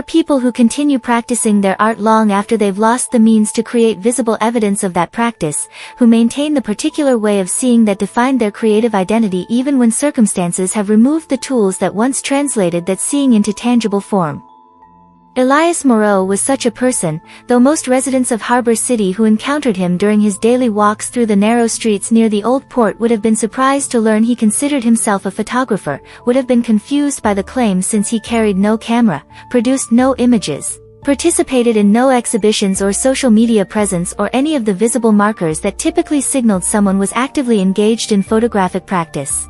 people who continue practicing their art long after they've lost the means to create visible evidence of that practice, who maintain the particular way of seeing that defined their creative identity even when circumstances have removed the tools that once translated that seeing into tangible form. Elias Moreau was such a person, though most residents of Harbor City who encountered him during his daily walks through the narrow streets near the old port would have been surprised to learn he considered himself a photographer, would have been confused by the claim since he carried no camera, produced no images, participated in no exhibitions or social media presence or any of the visible markers that typically signaled someone was actively engaged in photographic practice.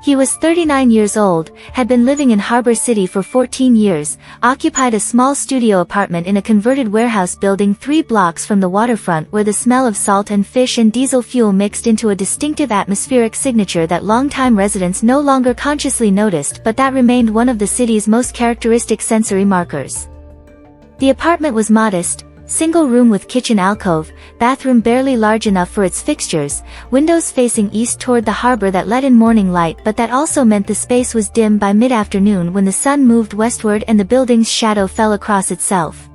He was 39 years old, had been living in Harbor City for 14 years, occupied a small studio apartment in a converted warehouse building 3 blocks from the waterfront where the smell of salt and fish and diesel fuel mixed into a distinctive atmospheric signature that longtime residents no longer consciously noticed but that remained one of the city's most characteristic sensory markers. The apartment was modest, single room with kitchen alcove, bathroom barely large enough for its fixtures, windows facing east toward the harbor that let in morning light but that also meant the space was dim by mid-afternoon when the sun moved westward and the building's shadow fell across itself.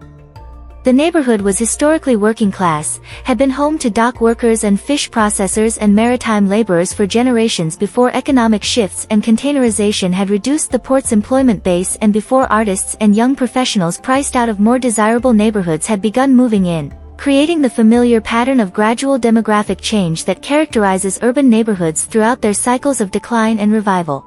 The neighborhood was historically working class, had been home to dock workers and fish processors and maritime laborers for generations before economic shifts and containerization had reduced the port's employment base and before artists and young professionals priced out of more desirable neighborhoods had begun moving in, creating the familiar pattern of gradual demographic change that characterizes urban neighborhoods throughout their cycles of decline and revival.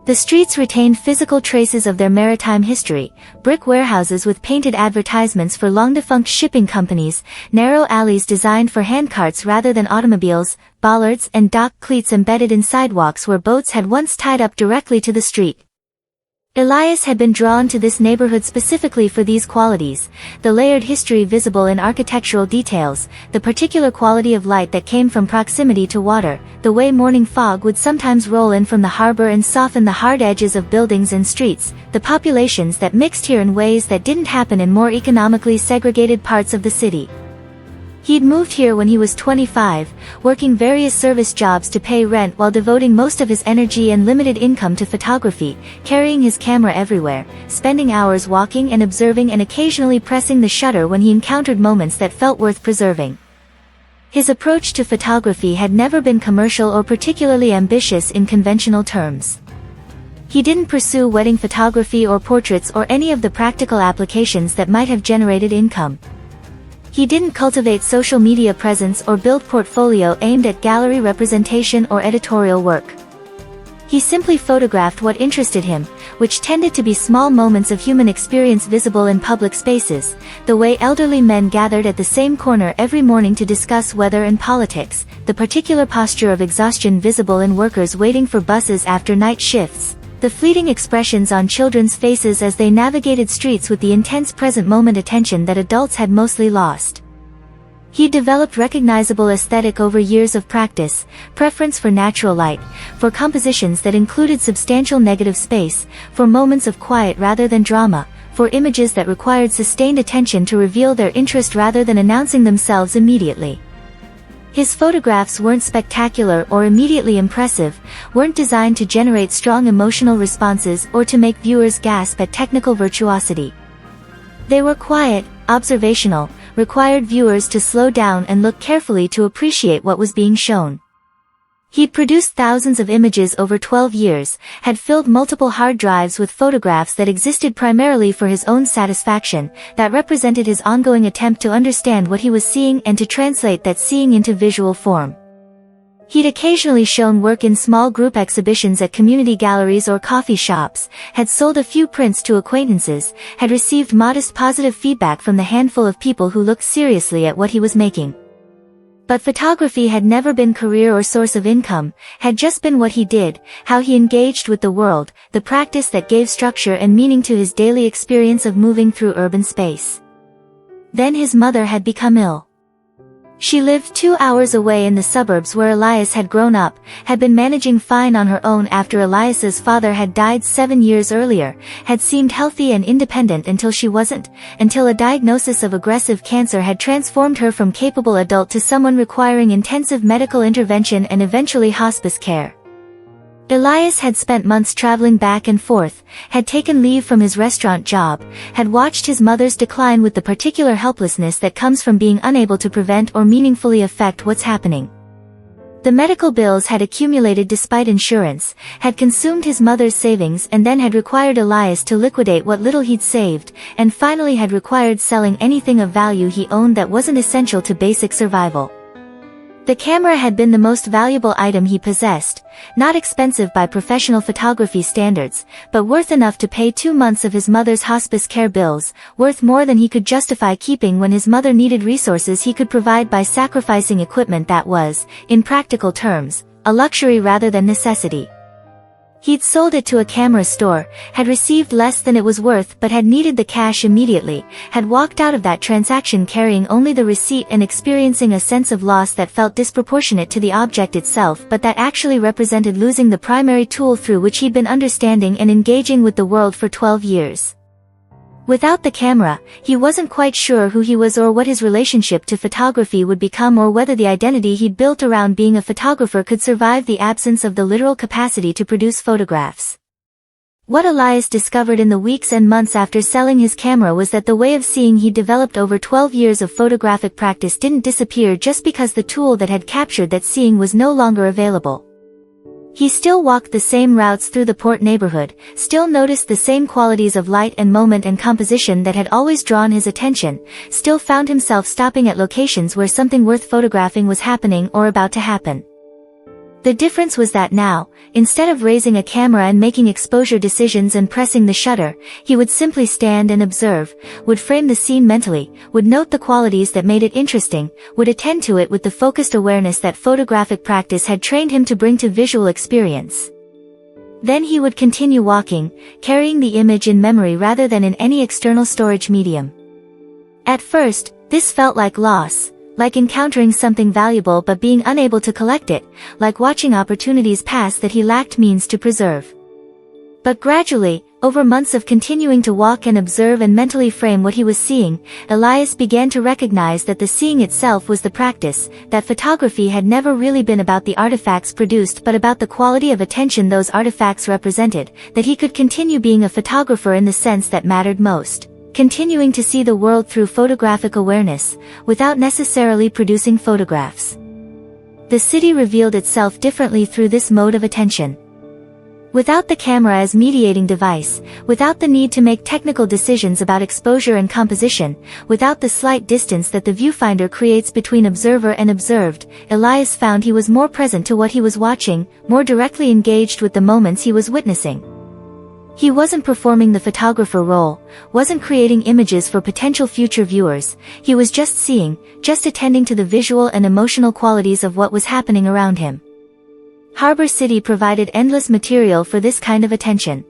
The streets retained physical traces of their maritime history, brick warehouses with painted advertisements for long-defunct shipping companies, narrow alleys designed for handcarts rather than automobiles, bollards and dock cleats embedded in sidewalks where boats had once tied up directly to the street. Elias had been drawn to this neighborhood specifically for these qualities, the layered history visible in architectural details, the particular quality of light that came from proximity to water, the way morning fog would sometimes roll in from the harbor and soften the hard edges of buildings and streets, the populations that mixed here in ways that didn't happen in more economically segregated parts of the city. He'd moved here when he was 25, working various service jobs to pay rent while devoting most of his energy and limited income to photography, carrying his camera everywhere, spending hours walking and observing and occasionally pressing the shutter when he encountered moments that felt worth preserving. His approach to photography had never been commercial or particularly ambitious in conventional terms. He didn't pursue wedding photography or portraits or any of the practical applications that might have generated income. He didn't cultivate social media presence or build portfolio aimed at gallery representation or editorial work. He simply photographed what interested him, which tended to be small moments of human experience visible in public spaces, the way elderly men gathered at the same corner every morning to discuss weather and politics, the particular posture of exhaustion visible in workers waiting for buses after night shifts, the fleeting expressions on children's faces as they navigated streets with the intense present moment attention that adults had mostly lost. He developed recognizable aesthetic over years of practice, preference for natural light, for compositions that included substantial negative space, for moments of quiet rather than drama, for images that required sustained attention to reveal their interest rather than announcing themselves immediately. His photographs weren't spectacular or immediately impressive, weren't designed to generate strong emotional responses or to make viewers gasp at technical virtuosity. They were quiet, observational, required viewers to slow down and look carefully to appreciate what was being shown. He'd produced thousands of images over 12 years, had filled multiple hard drives with photographs that existed primarily for his own satisfaction, that represented his ongoing attempt to understand what he was seeing and to translate that seeing into visual form. He'd occasionally shown work in small group exhibitions at community galleries or coffee shops, had sold a few prints to acquaintances, had received modest positive feedback from the handful of people who looked seriously at what he was making. But photography had never been career or source of income, had just been what he did, how he engaged with the world, the practice that gave structure and meaning to his daily experience of moving through urban space. Then his mother had become ill. She lived 2 hours away in the suburbs where Elias had grown up, had been managing fine on her own after Elias's father had died 7 years earlier, had seemed healthy and independent until she wasn't, until a diagnosis of aggressive cancer had transformed her from capable adult to someone requiring intensive medical intervention and eventually hospice care. Elias had spent months traveling back and forth, had taken leave from his restaurant job, had watched his mother's decline with the particular helplessness that comes from being unable to prevent or meaningfully affect what's happening. The medical bills had accumulated despite insurance, had consumed his mother's savings, and then had required Elias to liquidate what little he'd saved, and finally had required selling anything of value he owned that wasn't essential to basic survival. The camera had been the most valuable item he possessed, not expensive by professional photography standards, but worth enough to pay 2 months of his mother's hospice care bills, worth more than he could justify keeping when his mother needed resources he could provide by sacrificing equipment that was, in practical terms, a luxury rather than necessity. He'd sold it to a camera store, had received less than it was worth but had needed the cash immediately, had walked out of that transaction carrying only the receipt and experiencing a sense of loss that felt disproportionate to the object itself but that actually represented losing the primary tool through which he'd been understanding and engaging with the world for 12 years. Without the camera, he wasn't quite sure who he was or what his relationship to photography would become or whether the identity he'd built around being a photographer could survive the absence of the literal capacity to produce photographs. What Elias discovered in the weeks and months after selling his camera was that the way of seeing he'd developed over 12 years of photographic practice didn't disappear just because the tool that had captured that seeing was no longer available. He still walked the same routes through the port neighborhood, still noticed the same qualities of light and moment and composition that had always drawn his attention, still found himself stopping at locations where something worth photographing was happening or about to happen. The difference was that now, instead of raising a camera and making exposure decisions and pressing the shutter, he would simply stand and observe, would frame the scene mentally, would note the qualities that made it interesting, would attend to it with the focused awareness that photographic practice had trained him to bring to visual experience. Then he would continue walking, carrying the image in memory rather than in any external storage medium. At first, this felt like loss. Like encountering something valuable but being unable to collect it, like watching opportunities pass that he lacked means to preserve. But gradually, over months of continuing to walk and observe and mentally frame what he was seeing, Elias began to recognize that the seeing itself was the practice, that photography had never really been about the artifacts produced but about the quality of attention those artifacts represented, that he could continue being a photographer in the sense that mattered most. Continuing to see the world through photographic awareness, without necessarily producing photographs. The city revealed itself differently through this mode of attention. Without the camera as mediating device, without the need to make technical decisions about exposure and composition, without the slight distance that the viewfinder creates between observer and observed, Elias found he was more present to what he was watching, more directly engaged with the moments he was witnessing. He wasn't performing the photographer role, wasn't creating images for potential future viewers, he was just seeing, just attending to the visual and emotional qualities of what was happening around him. Harbor City provided endless material for this kind of attention.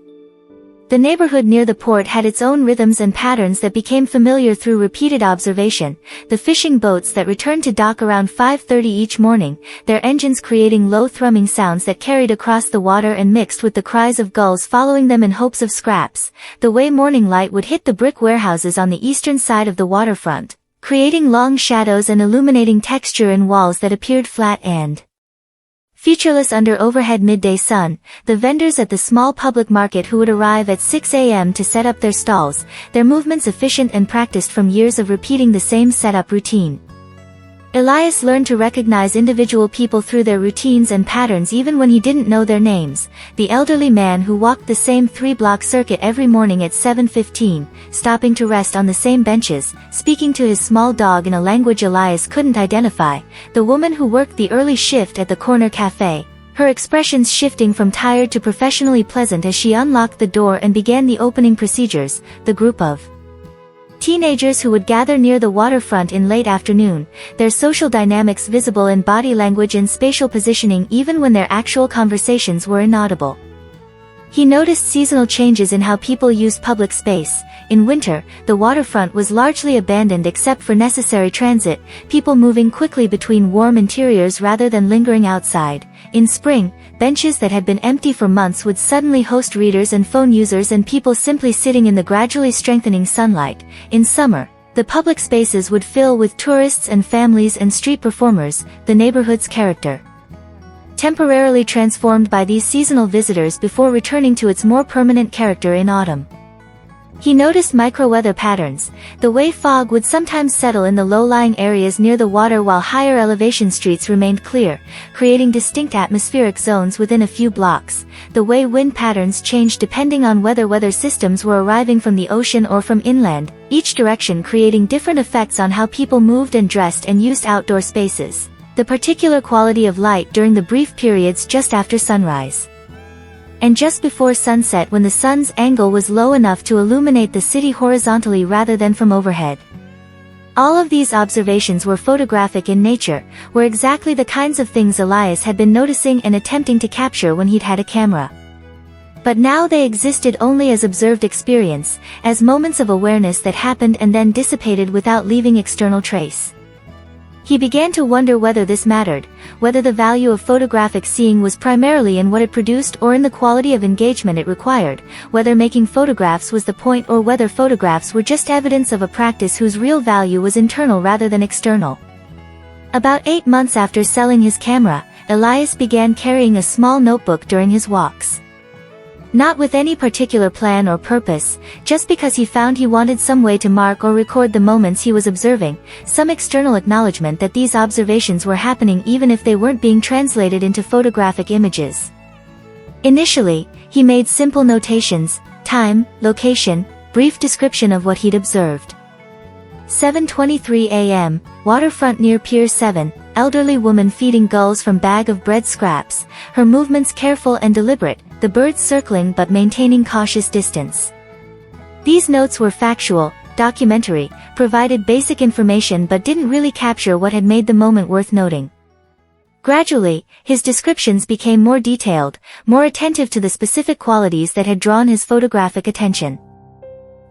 The neighborhood near the port had its own rhythms and patterns that became familiar through repeated observation, the fishing boats that returned to dock around 5:30 each morning, their engines creating low thrumming sounds that carried across the water and mixed with the cries of gulls following them in hopes of scraps, the way morning light would hit the brick warehouses on the eastern side of the waterfront, creating long shadows and illuminating texture in walls that appeared flat and featureless under overhead midday sun, the vendors at the small public market who would arrive at 6 a.m. to set up their stalls, their movements efficient and practiced from years of repeating the same setup routine. Elias learned to recognize individual people through their routines and patterns even when he didn't know their names. The elderly man who walked the same 3-block circuit every morning at 7:15, stopping to rest on the same benches, speaking to his small dog in a language Elias couldn't identify, the woman who worked the early shift at the corner cafe, her expressions shifting from tired to professionally pleasant as she unlocked the door and began the opening procedures, the group of teenagers who would gather near the waterfront in late afternoon, their social dynamics visible in body language and spatial positioning even when their actual conversations were inaudible. He noticed seasonal changes in how people used public space. In winter, the waterfront was largely abandoned except for necessary transit, people moving quickly between warm interiors rather than lingering outside. In spring, benches that had been empty for months would suddenly host readers and phone users and people simply sitting in the gradually strengthening sunlight. In summer, the public spaces would fill with tourists and families and street performers, the neighborhood's character. temporarily transformed by these seasonal visitors before returning to its more permanent character in autumn. He noticed micro-weather patterns, the way fog would sometimes settle in the low-lying areas near the water while higher elevation streets remained clear, creating distinct atmospheric zones within a few blocks, the way wind patterns changed depending on whether weather systems were arriving from the ocean or from inland, each direction creating different effects on how people moved and dressed and used outdoor spaces, the particular quality of light during the brief periods just after sunrise and just before sunset when the sun's angle was low enough to illuminate the city horizontally rather than from overhead. All of these observations were photographic in nature, were exactly the kinds of things Elias had been noticing and attempting to capture when he'd had a camera. But now they existed only as observed experience, as moments of awareness that happened and then dissipated without leaving external trace. He began to wonder whether this mattered, whether the value of photographic seeing was primarily in what it produced or in the quality of engagement it required, whether making photographs was the point or whether photographs were just evidence of a practice whose real value was internal rather than external. About 8 months after selling his camera, Elias began carrying a small notebook during his walks. Not with any particular plan or purpose, just because he found he wanted some way to mark or record the moments he was observing, some external acknowledgement that these observations were happening even if they weren't being translated into photographic images. Initially, he made simple notations: time, location, brief description of what he'd observed. 7:23 a.m., waterfront near Pier 7, elderly woman feeding gulls from bag of bread scraps, her movements careful and deliberate, the birds circling but maintaining cautious distance. These notes were factual, documentary, provided basic information but didn't really capture what had made the moment worth noting. Gradually, his descriptions became more detailed, more attentive to the specific qualities that had drawn his photographic attention.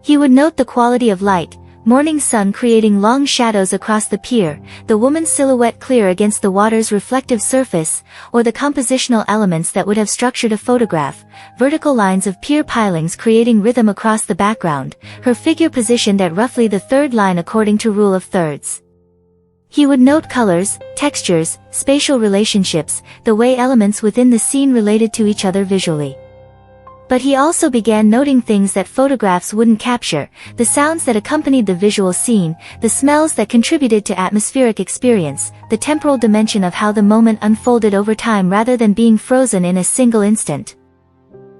He would note the quality of light: morning sun creating long shadows across the pier, the woman's silhouette clear against the water's reflective surface, or the compositional elements that would have structured a photograph: vertical lines of pier pilings creating rhythm across the background, her figure positioned at roughly the third line according to rule of thirds. He would note colors, textures, spatial relationships, the way elements within the scene related to each other visually. But he also began noting things that photographs wouldn't capture: the sounds that accompanied the visual scene, the smells that contributed to atmospheric experience, the temporal dimension of how the moment unfolded over time rather than being frozen in a single instant.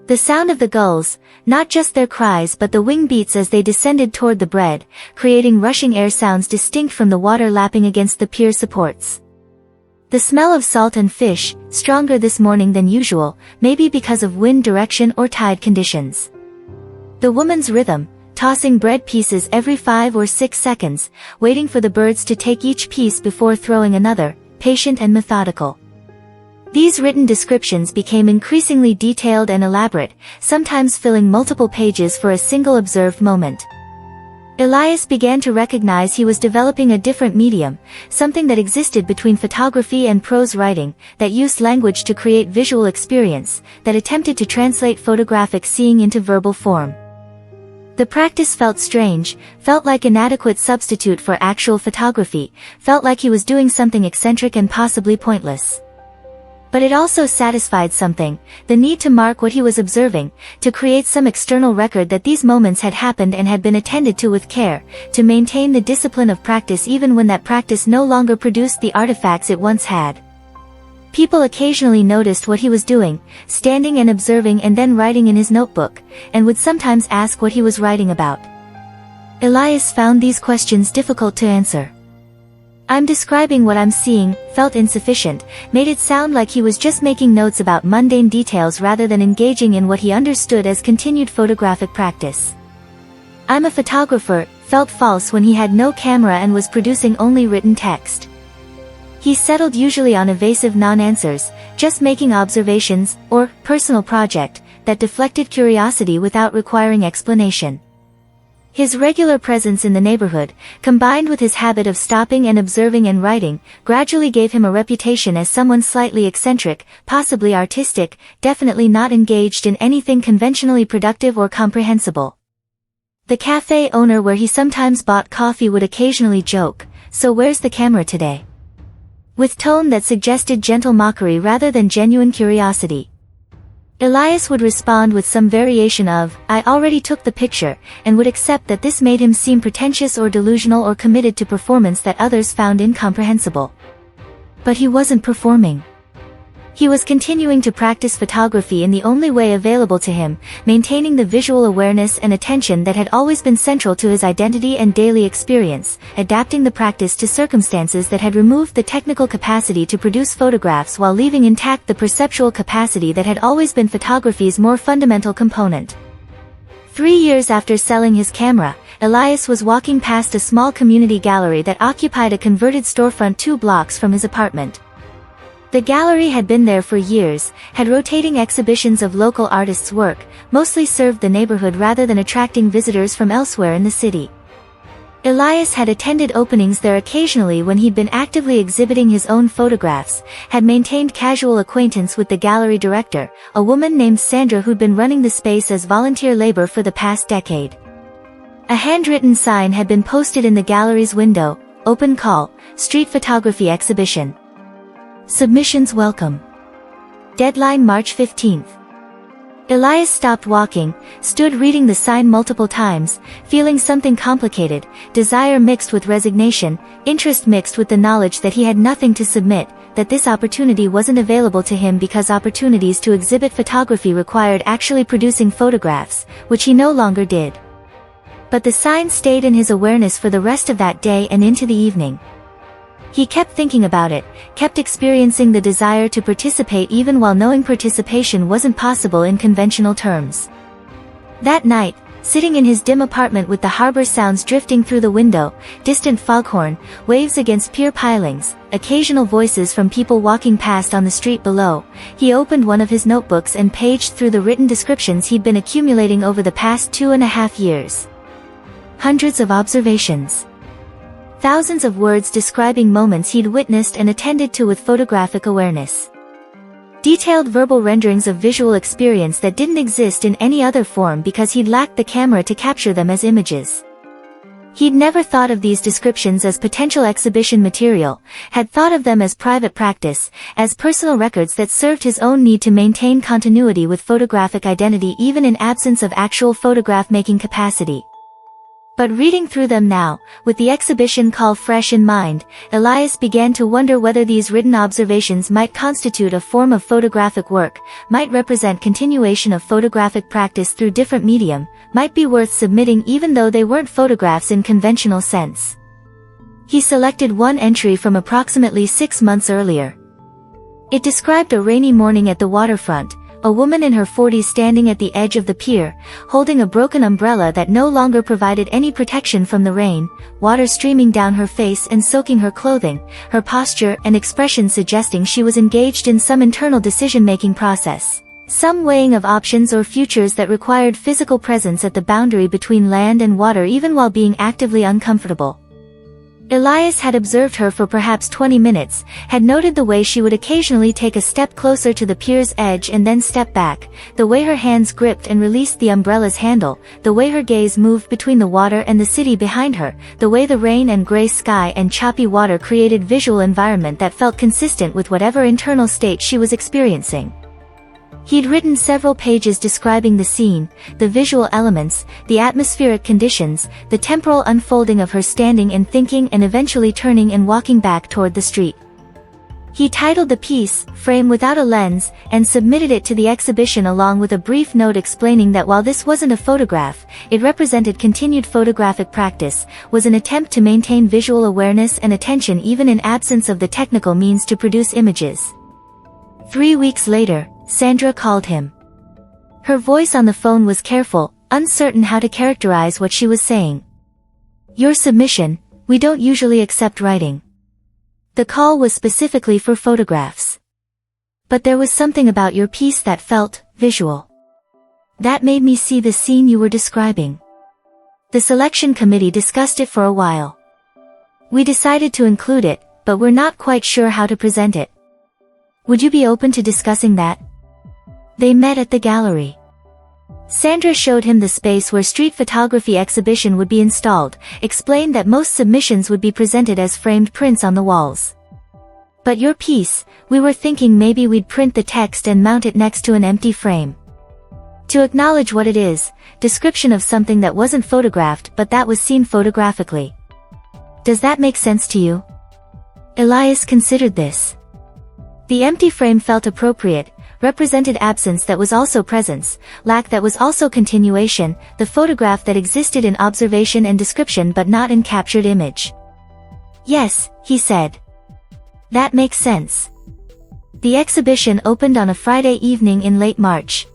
The sound of the gulls, not just their cries but the wing beats as they descended toward the bread, creating rushing air sounds distinct from the water lapping against the pier supports. The smell of salt and fish, stronger this morning than usual, maybe because of wind direction or tide conditions. The woman's rhythm, tossing bread pieces every 5 or 6 seconds, waiting for the birds to take each piece before throwing another, patient and methodical. These written descriptions became increasingly detailed and elaborate, sometimes filling multiple pages for a single observed moment. Elias began to recognize he was developing a different medium, something that existed between photography and prose writing, that used language to create visual experience, that attempted to translate photographic seeing into verbal form. The practice felt strange, felt like an inadequate substitute for actual photography, felt like he was doing something eccentric and possibly pointless. But it also satisfied something: the need to mark what he was observing, to create some external record that these moments had happened and had been attended to with care, to maintain the discipline of practice even when that practice no longer produced the artifacts it once had. People occasionally noticed what he was doing, standing and observing and then writing in his notebook, and would sometimes ask what he was writing about. Elias found these questions difficult to answer. "I'm describing what I'm seeing," felt insufficient, made it sound like he was just making notes about mundane details rather than engaging in what he understood as continued photographic practice. "I'm a photographer," felt false when he had no camera and was producing only written text. He settled usually on evasive non-answers, just making observations, or personal project, that deflected curiosity without requiring explanation. His regular presence in the neighborhood, combined with his habit of stopping and observing and writing, gradually gave him a reputation as someone slightly eccentric, possibly artistic, definitely not engaged in anything conventionally productive or comprehensible. The cafe owner where he sometimes bought coffee would occasionally joke, "So where's the camera today?" with tone that suggested gentle mockery rather than genuine curiosity. Elias would respond with some variation of, "I already took the picture," and would accept that this made him seem pretentious or delusional or committed to performance that others found incomprehensible. But he wasn't performing. He was continuing to practice photography in the only way available to him, maintaining the visual awareness and attention that had always been central to his identity and daily experience, adapting the practice to circumstances that had removed the technical capacity to produce photographs while leaving intact the perceptual capacity that had always been photography's more fundamental component. 3 years after selling his camera, Elias was walking past a small community gallery that occupied a converted storefront 2 blocks from his apartment. The gallery had been there for years, had rotating exhibitions of local artists' work, mostly served the neighborhood rather than attracting visitors from elsewhere in the city. Elias had attended openings there occasionally when he'd been actively exhibiting his own photographs, had maintained casual acquaintance with the gallery director, a woman named Sandra who'd been running the space as volunteer labor for the past decade. A handwritten sign had been posted in the gallery's window, "Open Call, Street Photography Exhibition. Submissions welcome. Deadline March 15th. Elias stopped walking, stood reading the sign multiple times, feeling something complicated, desire mixed with resignation, interest mixed with the knowledge that he had nothing to submit, that this opportunity wasn't available to him because opportunities to exhibit photography required actually producing photographs, which he no longer did. But the sign stayed in his awareness for the rest of that day and into the evening. He kept thinking about it, kept experiencing the desire to participate even while knowing participation wasn't possible in conventional terms. That night, sitting in his dim apartment with the harbor sounds drifting through the window, distant foghorn, waves against pier pilings, occasional voices from people walking past on the street below, he opened one of his notebooks and paged through the written descriptions he'd been accumulating over the past 2.5 years. Hundreds of observations. Thousands of words describing moments he'd witnessed and attended to with photographic awareness. Detailed verbal renderings of visual experience that didn't exist in any other form because he'd lacked the camera to capture them as images. He'd never thought of these descriptions as potential exhibition material, had thought of them as private practice, as personal records that served his own need to maintain continuity with photographic identity even in absence of actual photograph-making capacity. But reading through them now, with the exhibition call fresh in mind, Elias began to wonder whether these written observations might constitute a form of photographic work, might represent continuation of photographic practice through different medium, might be worth submitting even though they weren't photographs in conventional sense. He selected one entry from approximately 6 months earlier. It described a rainy morning at the waterfront, a woman in her 40s standing at the edge of the pier, holding a broken umbrella that no longer provided any protection from the rain, water streaming down her face and soaking her clothing, her posture and expression suggesting she was engaged in some internal decision-making process, some weighing of options or futures that required physical presence at the boundary between land and water even while being actively uncomfortable. Elias had observed her for perhaps 20 minutes, had noted the way she would occasionally take a step closer to the pier's edge and then step back, the way her hands gripped and released the umbrella's handle, the way her gaze moved between the water and the city behind her, the way the rain and gray sky and choppy water created visual environment that felt consistent with whatever internal state she was experiencing. He'd written several pages describing the scene, the visual elements, the atmospheric conditions, the temporal unfolding of her standing and thinking and eventually turning and walking back toward the street. He titled the piece, "Frame Without a Lens," and submitted it to the exhibition along with a brief note explaining that while this wasn't a photograph, it represented continued photographic practice, was an attempt to maintain visual awareness and attention even in absence of the technical means to produce images. 3 weeks later, Sandra called him. Her voice on the phone was careful, uncertain how to characterize what she was saying. "Your submission, we don't usually accept writing." The call was specifically for photographs. "But there was something about your piece that felt visual. That made me see the scene you were describing." The selection committee discussed it for a while. "We decided to include it, but we're not quite sure how to present it. Would you be open to discussing that?" They met at the gallery. Sandra showed him the space where street photography exhibition would be installed, explained that most submissions would be presented as framed prints on the walls. But your piece, we were thinking maybe we'd print the text and mount it next to an empty frame. To acknowledge what it is, description of something that wasn't photographed but that was seen photographically. Does that make sense to you? Elias considered this. The empty frame felt appropriate, represented absence that was also presence, lack that was also continuation, the photograph that existed in observation and description but not in captured image. Yes, he said. That makes sense. The exhibition opened on a Friday evening in late March.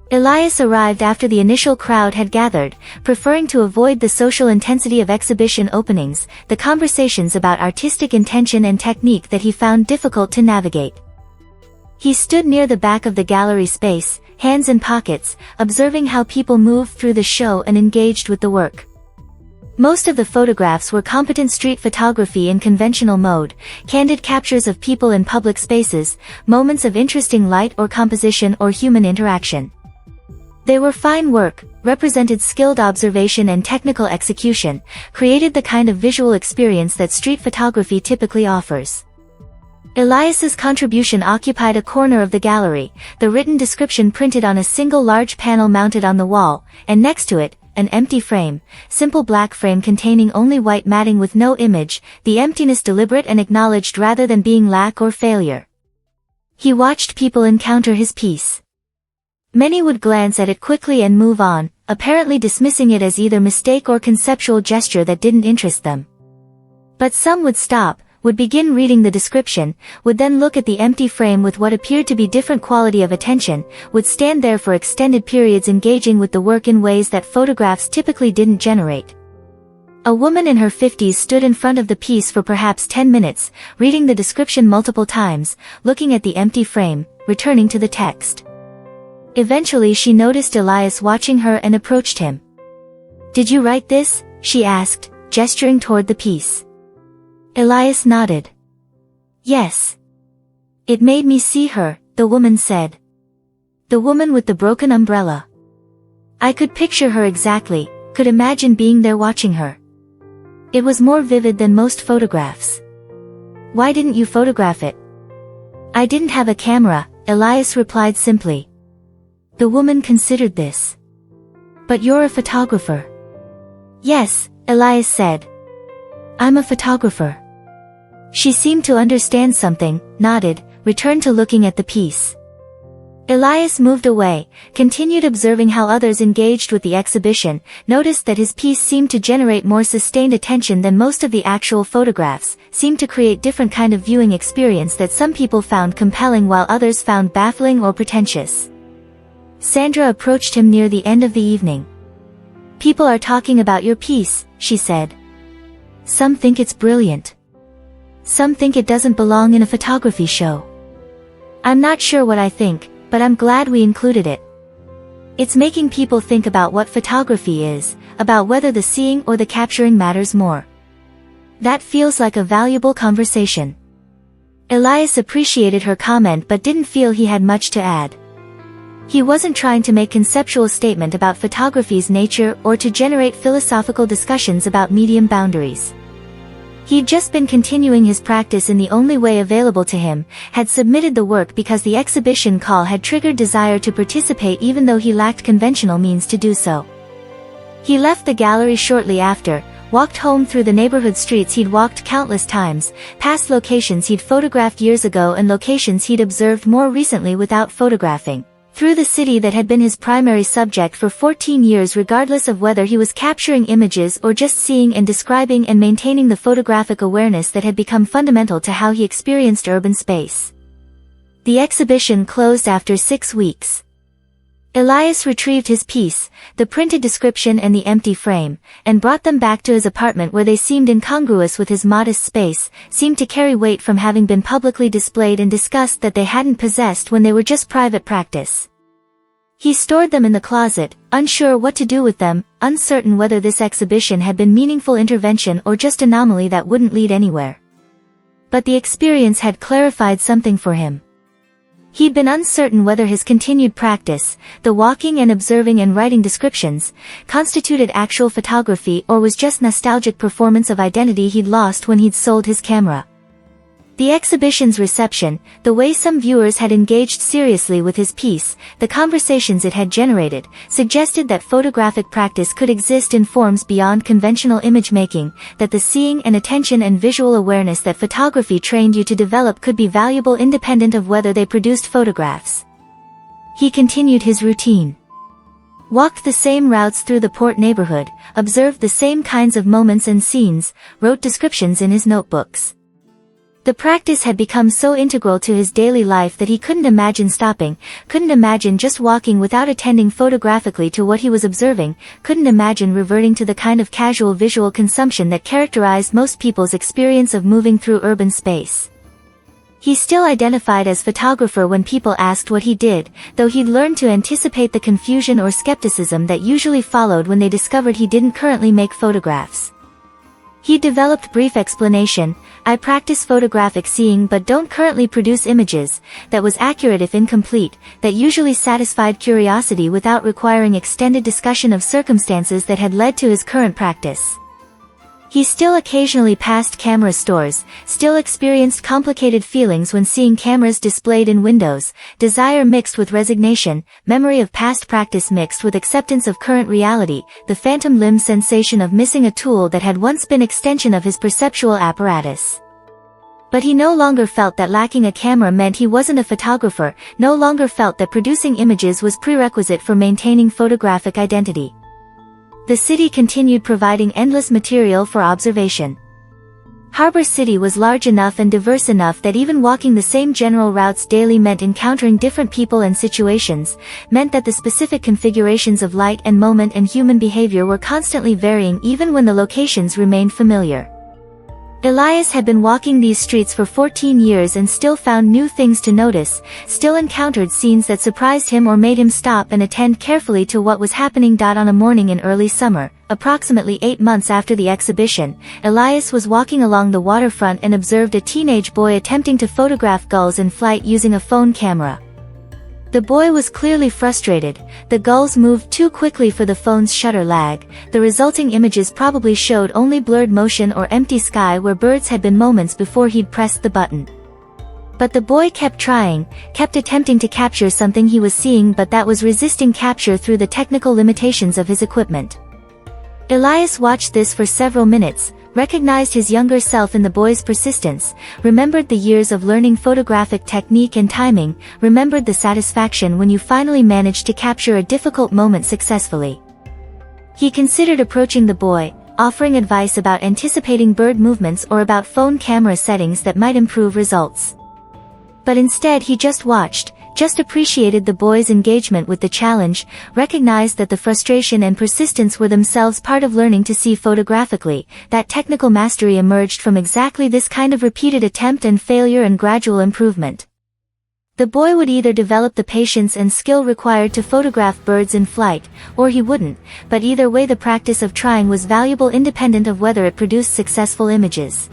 Elias arrived after the initial crowd had gathered, preferring to avoid the social intensity of exhibition openings, the conversations about artistic intention and technique that he found difficult to navigate. He stood near the back of the gallery space, hands in pockets, observing how people moved through the show and engaged with the work. Most of the photographs were competent street photography in conventional mode, candid captures of people in public spaces, moments of interesting light or composition or human interaction. They were fine work, represented skilled observation and technical execution, created the kind of visual experience that street photography typically offers. Elias's contribution occupied a corner of the gallery, the written description printed on a single large panel mounted on the wall, and next to it, an empty frame, simple black frame containing only white matting with no image, the emptiness deliberate and acknowledged rather than being lack or failure. He watched people encounter his piece. Many would glance at it quickly and move on, apparently dismissing it as either mistake or conceptual gesture that didn't interest them. But some would stop, would begin reading the description, would then look at the empty frame with what appeared to be different quality of attention, would stand there for extended periods engaging with the work in ways that photographs typically didn't generate. A woman in her 50s stood in front of the piece for perhaps 10 minutes, reading the description multiple times, looking at the empty frame, returning to the text. Eventually she noticed Elias watching her and approached him. "Did you write this?" she asked, gesturing toward the piece. Elias nodded. "Yes. It made me see her," the woman said. "The woman with the broken umbrella. I could picture her exactly, could imagine being there watching her. It was more vivid than most photographs." "Why didn't you photograph it?" "I didn't have a camera," Elias replied simply. The woman considered this. "But you're a photographer." "Yes," Elias said. "I'm a photographer." She seemed to understand something, nodded, returned to looking at the piece. Elias moved away, continued observing how others engaged with the exhibition, noticed that his piece seemed to generate more sustained attention than most of the actual photographs, seemed to create different kind of viewing experience that some people found compelling while others found baffling or pretentious. Sandra approached him near the end of the evening. "People are talking about your piece," she said. "Some think it's brilliant. Some think it doesn't belong in a photography show. I'm not sure what I think, but I'm glad we included it. It's making people think about what photography is, about whether the seeing or the capturing matters more. That feels like a valuable conversation." Elias appreciated her comment but didn't feel he had much to add. He wasn't trying to make conceptual statement about photography's nature or to generate philosophical discussions about medium boundaries. He'd just been continuing his practice in the only way available to him, had submitted the work because the exhibition call had triggered desire to participate even though he lacked conventional means to do so. He left the gallery shortly after, walked home through the neighborhood streets he'd walked countless times, past locations he'd photographed years ago and locations he'd observed more recently without photographing, through the city that had been his primary subject for 14 years regardless of whether he was capturing images or just seeing and describing and maintaining the photographic awareness that had become fundamental to how he experienced urban space. The exhibition closed after 6 weeks. Elias retrieved his piece, the printed description and the empty frame, and brought them back to his apartment where they seemed incongruous with his modest space, seemed to carry weight from having been publicly displayed and discussed that they hadn't possessed when they were just private practice. He stored them in the closet, unsure what to do with them, uncertain whether this exhibition had been meaningful intervention or just anomaly that wouldn't lead anywhere. But the experience had clarified something for him. He'd been uncertain whether his continued practice, the walking and observing and writing descriptions, constituted actual photography or was just nostalgic performance of identity he'd lost when he'd sold his camera. The exhibition's reception, the way some viewers had engaged seriously with his piece, the conversations it had generated, suggested that photographic practice could exist in forms beyond conventional image making, that the seeing and attention and visual awareness that photography trained you to develop could be valuable independent of whether they produced photographs. He continued his routine. Walked the same routes through the port neighborhood, observed the same kinds of moments and scenes, wrote descriptions in his notebooks. The practice had become so integral to his daily life that he couldn't imagine stopping, couldn't imagine just walking without attending photographically to what he was observing, couldn't imagine reverting to the kind of casual visual consumption that characterized most people's experience of moving through urban space. He still identified as photographer when people asked what he did, though he'd learned to anticipate the confusion or skepticism that usually followed when they discovered he didn't currently make photographs. He developed brief explanation, "I practice photographic seeing but don't currently produce images," that was accurate if incomplete, that usually satisfied curiosity without requiring extended discussion of circumstances that had led to his current practice. He still occasionally passed camera stores, still experienced complicated feelings when seeing cameras displayed in windows, desire mixed with resignation, memory of past practice mixed with acceptance of current reality, the phantom limb sensation of missing a tool that had once been extension of his perceptual apparatus. But he no longer felt that lacking a camera meant he wasn't a photographer, no longer felt that producing images was prerequisite for maintaining photographic identity. The city continued providing endless material for observation. Harbor City was large enough and diverse enough that even walking the same general routes daily meant encountering different people and situations, meant that the specific configurations of light and moment and human behavior were constantly varying even when the locations remained familiar. Elias had been walking these streets for 14 years and still found new things to notice, still encountered scenes that surprised him or made him stop and attend carefully to what was happening. On a morning in early summer, approximately 8 months after the exhibition, Elias was walking along the waterfront and observed a teenage boy attempting to photograph gulls in flight using a phone camera. The boy was clearly frustrated, the gulls moved too quickly for the phone's shutter lag, the resulting images probably showed only blurred motion or empty sky where birds had been moments before he'd pressed the button. But the boy kept trying, kept attempting to capture something he was seeing but that was resisting capture through the technical limitations of his equipment. Elias watched this for several minutes, recognized his younger self in the boy's persistence, remembered the years of learning photographic technique and timing, remembered the satisfaction when you finally managed to capture a difficult moment successfully. He considered approaching the boy, offering advice about anticipating bird movements or about phone camera settings that might improve results. But instead he just watched, just appreciated the boy's engagement with the challenge, recognized that the frustration and persistence were themselves part of learning to see photographically, that technical mastery emerged from exactly this kind of repeated attempt and failure and gradual improvement. The boy would either develop the patience and skill required to photograph birds in flight, or he wouldn't, but either way the practice of trying was valuable independent of whether it produced successful images.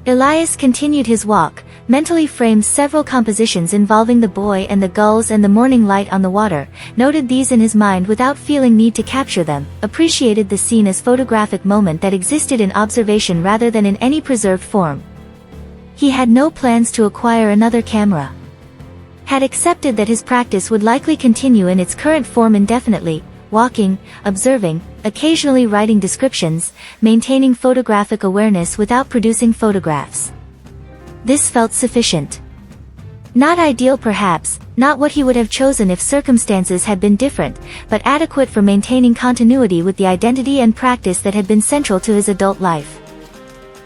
Elias continued his walk, mentally framed several compositions involving the boy and the gulls and the morning light on the water, noted these in his mind without feeling need to capture them, appreciated the scene as photographic moment that existed in observation rather than in any preserved form. He had no plans to acquire another camera. Had accepted that his practice would likely continue in its current form indefinitely, walking, observing, occasionally writing descriptions, maintaining photographic awareness without producing photographs. This felt sufficient. Not ideal perhaps, not what he would have chosen if circumstances had been different, but adequate for maintaining continuity with the identity and practice that had been central to his adult life.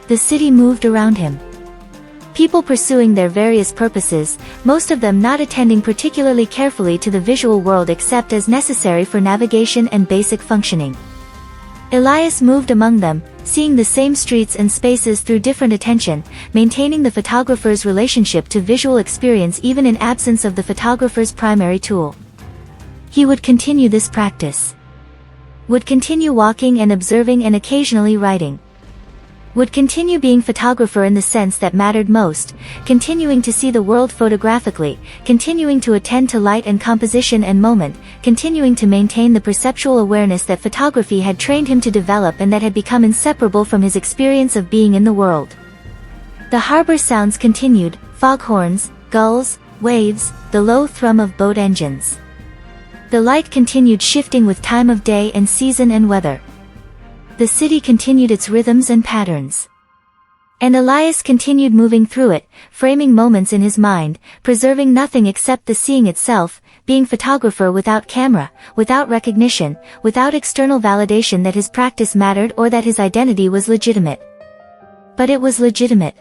The city moved around him. People pursuing their various purposes, most of them not attending particularly carefully to the visual world except as necessary for navigation and basic functioning. Elias moved among them, seeing the same streets and spaces through different attention, maintaining the photographer's relationship to visual experience even in absence of the photographer's primary tool. He would continue this practice. Would continue walking and observing and occasionally writing. Would continue being photographer in the sense that mattered most, continuing to see the world photographically, continuing to attend to light and composition and moment, continuing to maintain the perceptual awareness that photography had trained him to develop and that had become inseparable from his experience of being in the world. The harbor sounds continued, foghorns, gulls, waves, the low thrum of boat engines. The light continued shifting with time of day and season and weather. The city continued its rhythms and patterns. And Elias continued moving through it, framing moments in his mind, preserving nothing except the seeing itself, being photographer without camera, without recognition, without external validation that his practice mattered or that his identity was legitimate. But it was legitimate.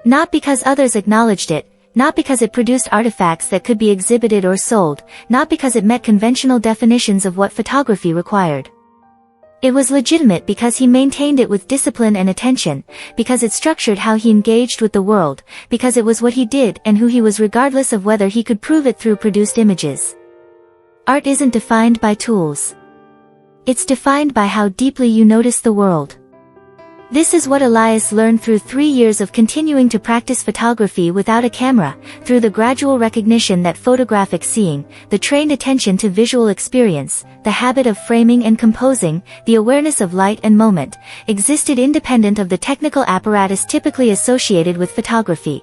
Not because others acknowledged it, not because it produced artifacts that could be exhibited or sold, not because it met conventional definitions of what photography required. It was legitimate because he maintained it with discipline and attention, because it structured how he engaged with the world, because it was what he did and who he was regardless of whether he could prove it through produced images. Art isn't defined by tools. It's defined by how deeply you notice the world. This is what Elias learned through 3 years of continuing to practice photography without a camera, through the gradual recognition that photographic seeing, the trained attention to visual experience, the habit of framing and composing, the awareness of light and moment, existed independent of the technical apparatus typically associated with photography.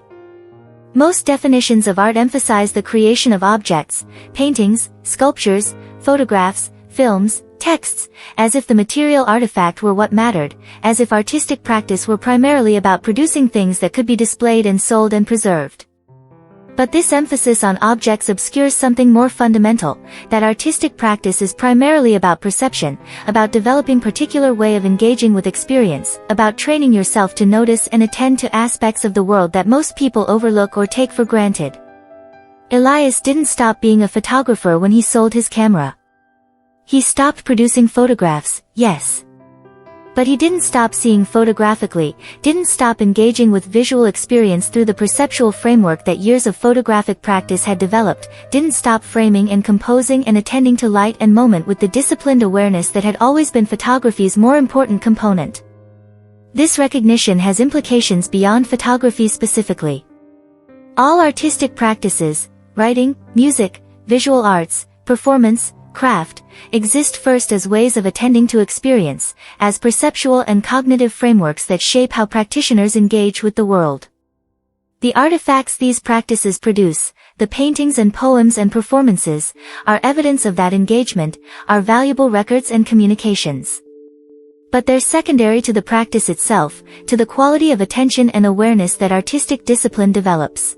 Most definitions of art emphasize the creation of objects, paintings, sculptures, photographs, films, texts, as if the material artifact were what mattered, as if artistic practice were primarily about producing things that could be displayed and sold and preserved. But this emphasis on objects obscures something more fundamental, that artistic practice is primarily about perception, about developing particular way of engaging with experience, about training yourself to notice and attend to aspects of the world that most people overlook or take for granted. Elias didn't stop being a photographer when he sold his camera. He stopped producing photographs, yes. But he didn't stop seeing photographically, didn't stop engaging with visual experience through the perceptual framework that years of photographic practice had developed, didn't stop framing and composing and attending to light and moment with the disciplined awareness that had always been photography's more important component. This recognition has implications beyond photography specifically. All artistic practices, writing, music, visual arts, performance, craft, exist first as ways of attending to experience, as perceptual and cognitive frameworks that shape how practitioners engage with the world. The artifacts these practices produce, the paintings and poems and performances, are evidence of that engagement, are valuable records and communications. But they're secondary to the practice itself, to the quality of attention and awareness that artistic discipline develops.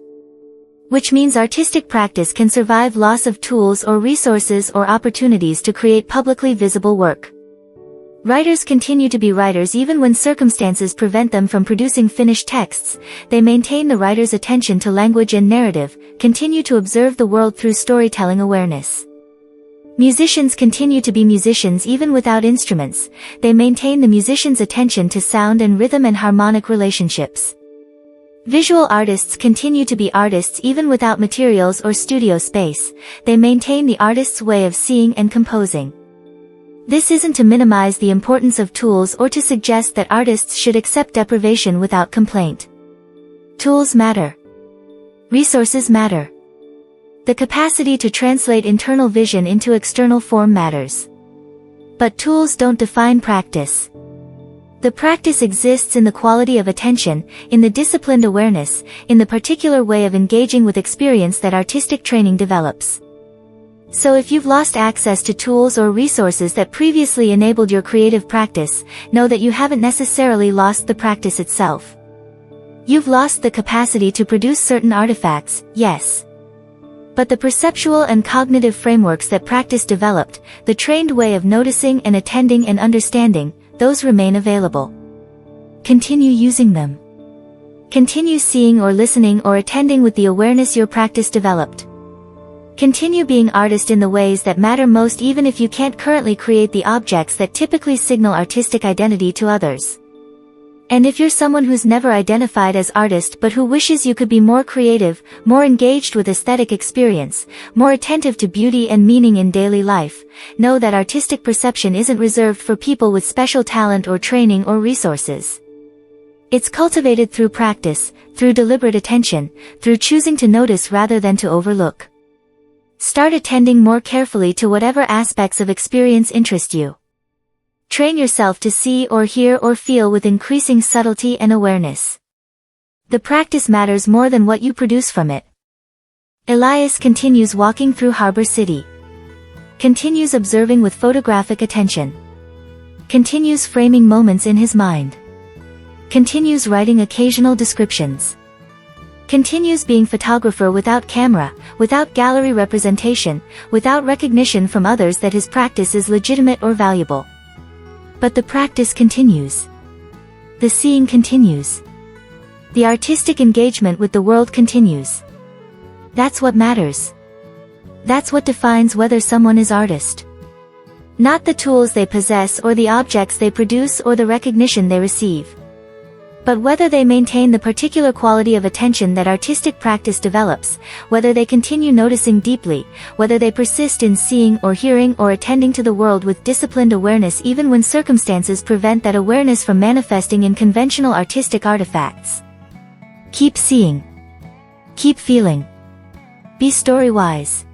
Which means artistic practice can survive loss of tools or resources or opportunities to create publicly visible work. Writers continue to be writers even when circumstances prevent them from producing finished texts. They maintain the writer's attention to language and narrative, continue to observe the world through storytelling awareness. Musicians continue to be musicians even without instruments. They maintain the musician's attention to sound and rhythm and harmonic relationships. Visual artists continue to be artists even without materials or studio space. They maintain the artist's way of seeing and composing. This isn't to minimize the importance of tools or to suggest that artists should accept deprivation without complaint. Tools matter. Resources matter. The capacity to translate internal vision into external form matters. But tools don't define practice. The practice exists in the quality of attention, in the disciplined awareness, in the particular way of engaging with experience that artistic training develops. So if you've lost access to tools or resources that previously enabled your creative practice, know that you haven't necessarily lost the practice itself. You've lost the capacity to produce certain artifacts, yes. But the perceptual and cognitive frameworks that practice developed, the trained way of noticing and attending and understanding, those remain available. Continue using them. Continue seeing or listening or attending with the awareness your practice developed. Continue being artist in the ways that matter most even if you can't currently create the objects that typically signal artistic identity to others. And if you're someone who's never identified as artist but who wishes you could be more creative, more engaged with aesthetic experience, more attentive to beauty and meaning in daily life, know that artistic perception isn't reserved for people with special talent or training or resources. It's cultivated through practice, through deliberate attention, through choosing to notice rather than to overlook. Start attending more carefully to whatever aspects of experience interest you. Train yourself to see or hear or feel with increasing subtlety and awareness. The practice matters more than what you produce from it. Elias continues walking through Harbor City. Continues observing with photographic attention. Continues framing moments in his mind. Continues writing occasional descriptions. Continues being photographer without camera, without gallery representation, without recognition from others that his practice is legitimate or valuable. But the practice continues. The seeing continues. The artistic engagement with the world continues. That's what matters. That's what defines whether someone is artist. Not the tools they possess or the objects they produce or the recognition they receive. But whether they maintain the particular quality of attention that artistic practice develops, whether they continue noticing deeply, whether they persist in seeing or hearing or attending to the world with disciplined awareness even when circumstances prevent that awareness from manifesting in conventional artistic artifacts. Keep seeing. Keep feeling. Be StoryWise.